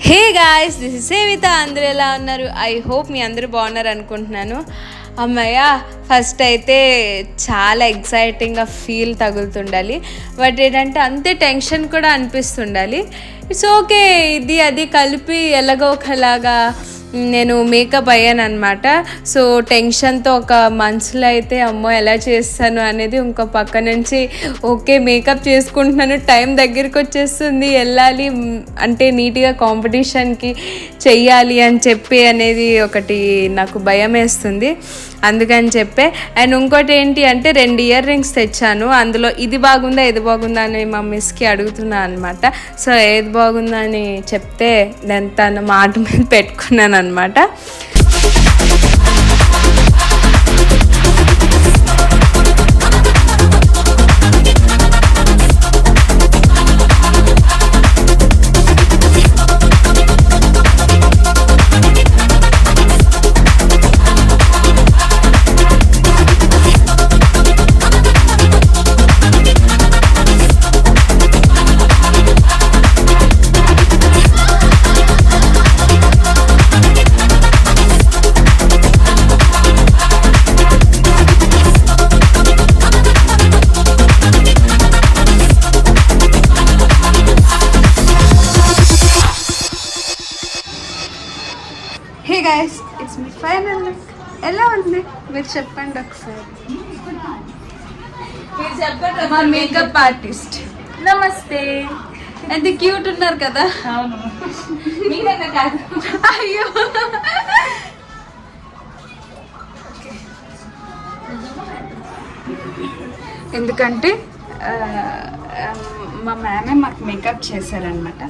Hey guys, this is Savitha. అందరూ ఎలా ఉన్నారు? ఐ హోప్ మీ అందరూ బాగున్నారు అనుకుంటున్నాను. అమ్మయ్య, ఫస్ట్ అయితే చాలా ఎక్సైటింగ్గా ఫీల్ తగులుతుండాలి. బట్ ఏంటంటే అంతే టెన్షన్ కూడా అనిపిస్తుండాలి. ఇట్స్ ఓకే, ఇది అది కలిపి ఎలాగో ఒకలాగా నేను మేకప్ అయ్యాను అనమాట. సో టెన్షన్తో ఒక మనసులో అయితే అమ్మో ఎలా చేస్తాను అనేది, ఇంకో పక్క నుంచి ఓకే మేకప్ చేసుకుంటున్నాను, టైం దగ్గరికి వచ్చేస్తుంది, వెళ్ళాలి అంటే నీట్గా కాంపిటీషన్కి చెయ్యాలి అని చెప్పి అనేది ఒకటి నాకు భయం వేస్తుంది. అందుకని చెప్పే. అండ్ ఇంకోటి ఏంటి అంటే 2 ఇయర్ రింగ్స్ తెచ్చాను. అందులో ఇది బాగుందా ఇది బాగుందా అని మా మిస్కి అడుగుతున్నాను అనమాట. సో ఏది బాగుందా అని చెప్తే నేను తన మాట మీద పెట్టుకున్నాను అనమాట. Hey guys, it's my final look. ఎలా ఉంది మీరు చెప్పండి ఒకసారి. మా మేకప్ ఆర్టిస్ట్ నమస్తే. ఎంత క్యూట్ ఉన్నారు కదా. అయ్యో, ఎందుకంటే మా మ్యామే మాకు మేకప్ చేశారనమాట.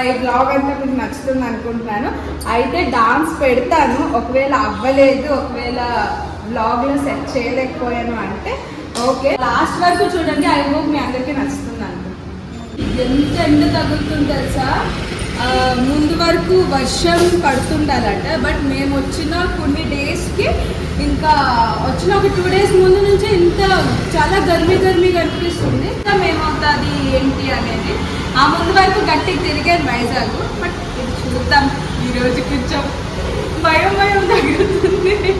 ఈ బ్లాగ్ అంతా మీకు నచ్చుతుంది అనుకుంటున్నాను. అయితే డాన్స్ పెడతాను, ఒకవేళ అవ్వలేదు, ఒకవేళ బ్లాగ్లో సెట్ చేయలేకపోయాను అంటే ఓకే, లాస్ట్ వరకు చూడండి. ఐ హోప్ మీ అందరికీ నచ్చుతుంది అనుకుంటున్నాను. ఎంత ఎండ తగులుతుంది తెలుసా. ముందు వరకు వర్షం పడుతుండాలంట, బట్ మేము వచ్చిన కొన్ని డేస్కి, ఇంకా వచ్చిన ఒక 2 days ముందు నుంచి ఇంత చాలా గర్మీగా అనిపిస్తుంది. ఇంకా మేమవుతుంది ఏంటి అనేది. ఆ ముందు వరకు గట్టిగా తిరిగాను వైజాగ్, బట్ ఇది చూద్దాం. ఈరోజు కొంచెం భయం తగ్గుతుంది.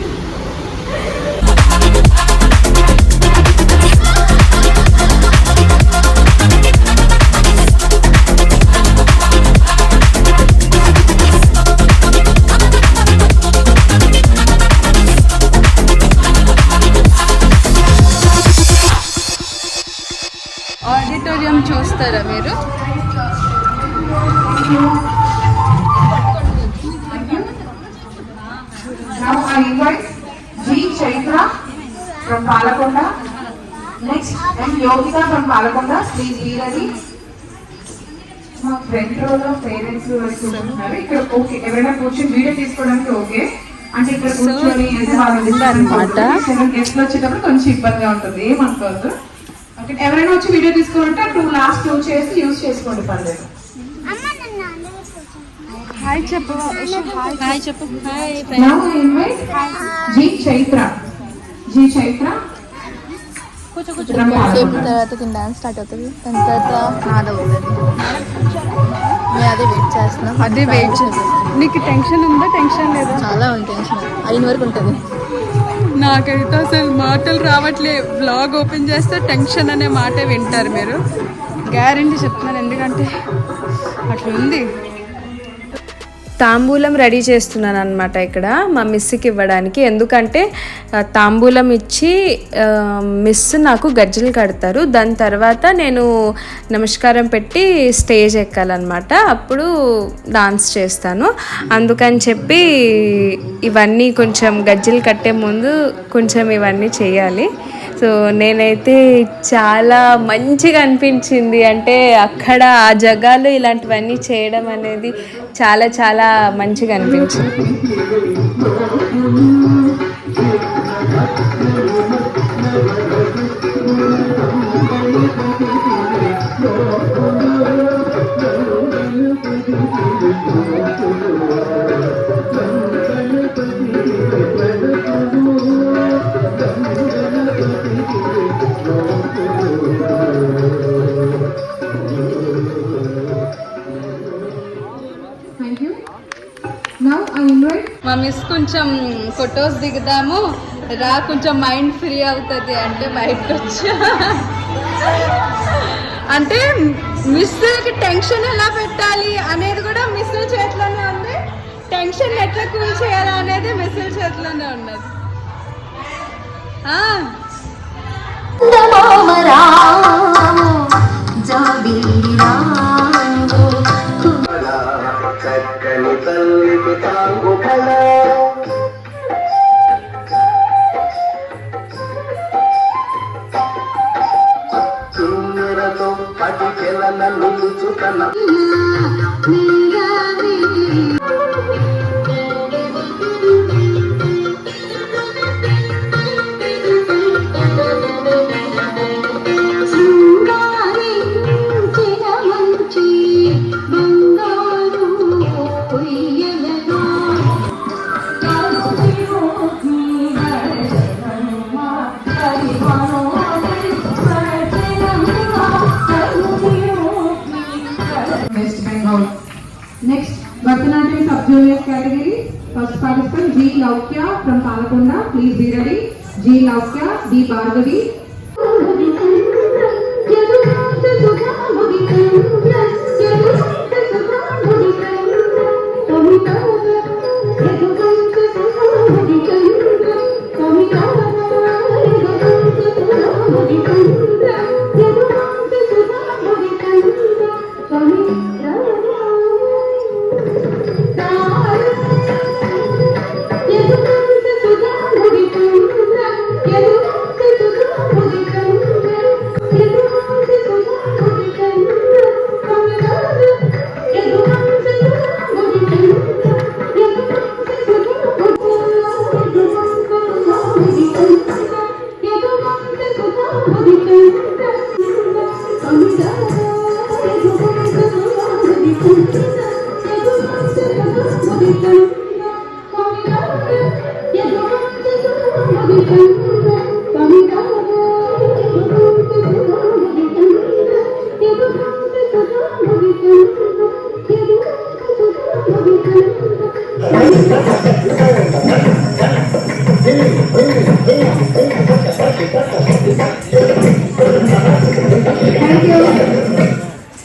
ఆడిటోరియం చూస్తారా మీరు? Now I invite G. Chaitra from Palakonda. Next, and Yogita from Palakonda. Please be ready. మా ఫ్రెండ్ రోలో పేరెంట్స్ కూర్చుంటున్నారు ఇక్కడ. ఓకే, ఎవరైనా కూర్చొని వీడియో తీసుకోవడానికి ఓకే అంటే ఇక్కడ కూర్చొని అనమాట. గెస్ట్లు వచ్చేటప్పుడు కొంచెం ఇబ్బందిగా ఉంటుంది, ఏమనుకోవద్దు. ఓకే, ఎవరైనా వచ్చి వీడియో తీసుకోవాలంటే 2 చేసి యూజ్ చేసుకోండి, పర్లేదు. హాయ్ చెప్పు. హాయ్ చెప్పు. Hi. Now I invite G. Chaitra. G. Chaitra. తర్వాత డాన్స్ స్టార్ట్ అవుతుంది. దాని తర్వాత నాద అవుతుంది. మేము అదే వెయిట్ చేస్తున్నాం. అదే వెయిట్ చేస్తాం. నీకు టెన్షన్ ఉందా? టెన్షన్ లేదా? చాలా ఉంది టెన్షన్. 5 వరకు ఉంటుంది. నాకైతే అసలు మాటలు రావట్లే. బ్లాగ్ ఓపెన్ చేస్తే టెన్షన్ అనే మాటే వింటారు మీరు. గ్యారంటీ చెప్తున్నాను, ఎందుకంటే అట్లా ఉంది. తాంబూలం రెడీ చేస్తున్నాను అనమాట ఇక్కడ మా మిస్కి ఇవ్వడానికి. ఎందుకంటే తాంబూలం ఇచ్చి మిస్ నాకు గజ్జలు కడతారు. దాని తర్వాత నేను నమస్కారం పెట్టి స్టేజ్ ఎక్కాలన్నమాట. అప్పుడు డాన్స్ చేస్తాను. అందుకని చెప్పి ఇవన్నీ కొంచెం గజ్జలు కట్టే ముందు కొంచెం ఇవన్నీ చేయాలి. సో నేనైతే చాలా మంచిగా అనిపించింది. అంటే అక్కడ ఆ జగాలో ఇలాంటివన్నీ చేయడం అనేది చాలా చాలా మంచిగా అనిపించింది. Thank you. Now I invite మా మిస్ కొంచెం ఫొటోస్ దిగుదాము రా, కొంచెం మైండ్ ఫ్రీ అవుతుంది అంటే బయటకు వచ్చా. అంటే మిస్కి టెన్షన్ ఎలా పెట్టాలి అనేది కూడా మిస్ చేతిలోనే ఉంది, టెన్షన్ ఎట్లా కూల్ చేయాలా అనేది మిస్ చేతిలోనే ఉన్నది. చక్కని తల్లికి తాంగు కళ చున్నెరతో పటికెలన నిలుచుతన West Bengal. Next, Bharatanatyam sub-junior category. First participant G. Laukya from Palakonda. Please be ready. G. Laukya, D. Bhargavi.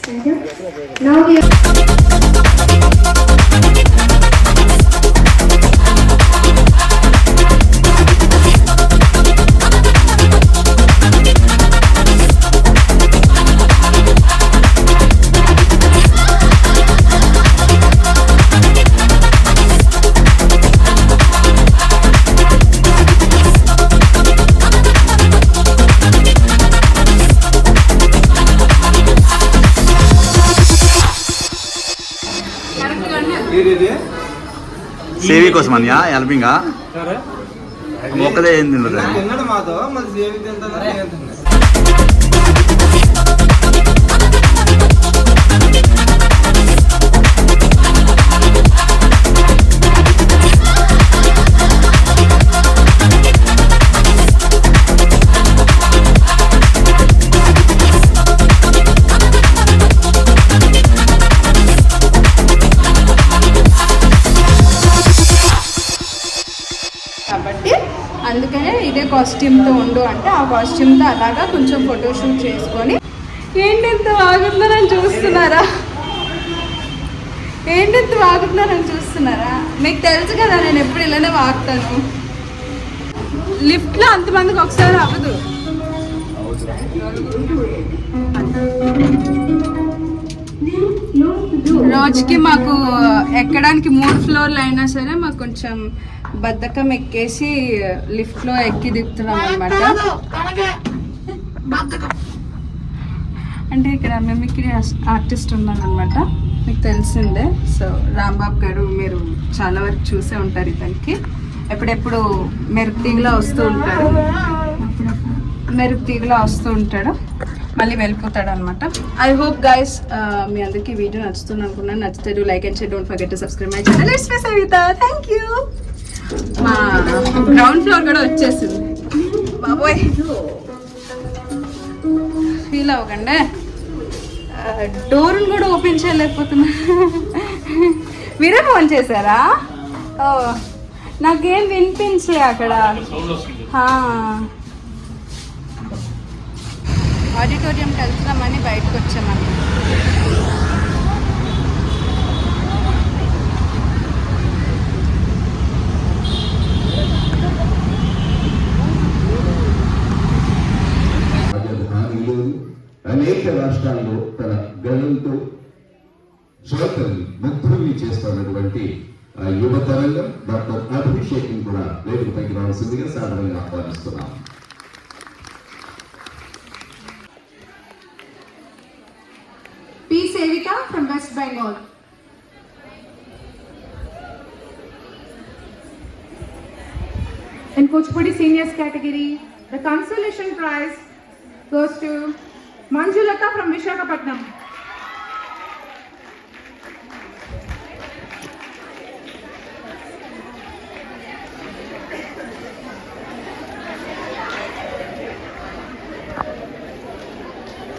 Thank you. Now we సేవి కోసం అన్యా హెల్పింగ్ ఒక్కదే ఏంది తిన్నాడు మాతో మరి సేవి తింటాను. కాబట్టి అందుకనే ఇదే కాస్ట్యూమ్తో ఉండు అంటే ఆ కాస్ట్యూమ్తో అలాగా కొంచెం ఫోటోషూట్ చేసుకొని. ఏంటి ఇంత వాగుతున్నారని చూస్తున్నారా? ఏంటి ఇంత వాగుతున్నారని చూస్తున్నారా? మీకు తెలుసు కదా నేను ఎప్పుడు ఇలానే వాగుతాను. లిఫ్ట్లో అంతమందికి ఒకసారి అవ్వదు. రోజుకి మాకు ఎక్కడానికి 3 ఫ్లోర్లు అయినా సరే మాకు కొంచెం బద్ధకం ఎక్కేసి లిఫ్ట్లో ఎక్కి దిగుతున్నాం అనమాట. అంటే ఇక్కడ మిమిక్రీ ఆర్టిస్ట్ ఉన్నారనమాట, మీకు తెలిసిందే. సో రాంబాబు గారు మీరు చాలా వరకు చూసే ఉంటారు. ఇతనికి ఎప్పుడెప్పుడు మెరుపు తీగలో వస్తూ ఉంటాడు. మళ్ళీ వెళ్ళిపోతాడు అనమాట. ఐ హోప్ గైస్ మీ అందరికీ వీడియో నచ్చుతుంది అనుకున్నాను. నచ్చితే like and share, don't forget to subscribe my channel. It's me Savitha. Thank you. మా గ్రౌండ్ ఫ్లోర్ కూడా వచ్చేసింది. బాబోయ్ ఫీల్ అవ్వకండి, డోర్ని కూడా ఓపెన్ చేయలేకపోతున్నా. మీరే ఫోన్ చేశారా? ఓ నాకేం వినిపించలే అక్కడ. ఆడిటోరియంకి వెళ్తున్నామని బయటకు వచ్చామని. అనేక రాష్ట్రాల్లో తన గణంతో శ్రోతల్ని ముగ్ధుల్ని చేస్తున్నటువంటి యువ తరంగం డాక్టర్ అభిషేక్ని కూడా వేదికపైకి రావాల్సిందిగా సాధారణంగా ఆహ్వానిస్తున్నాం. P. Sevika from West Bengal. In Kuchipudi Seniors category, the consolation prize goes to Manjulata from Visakhapatnam.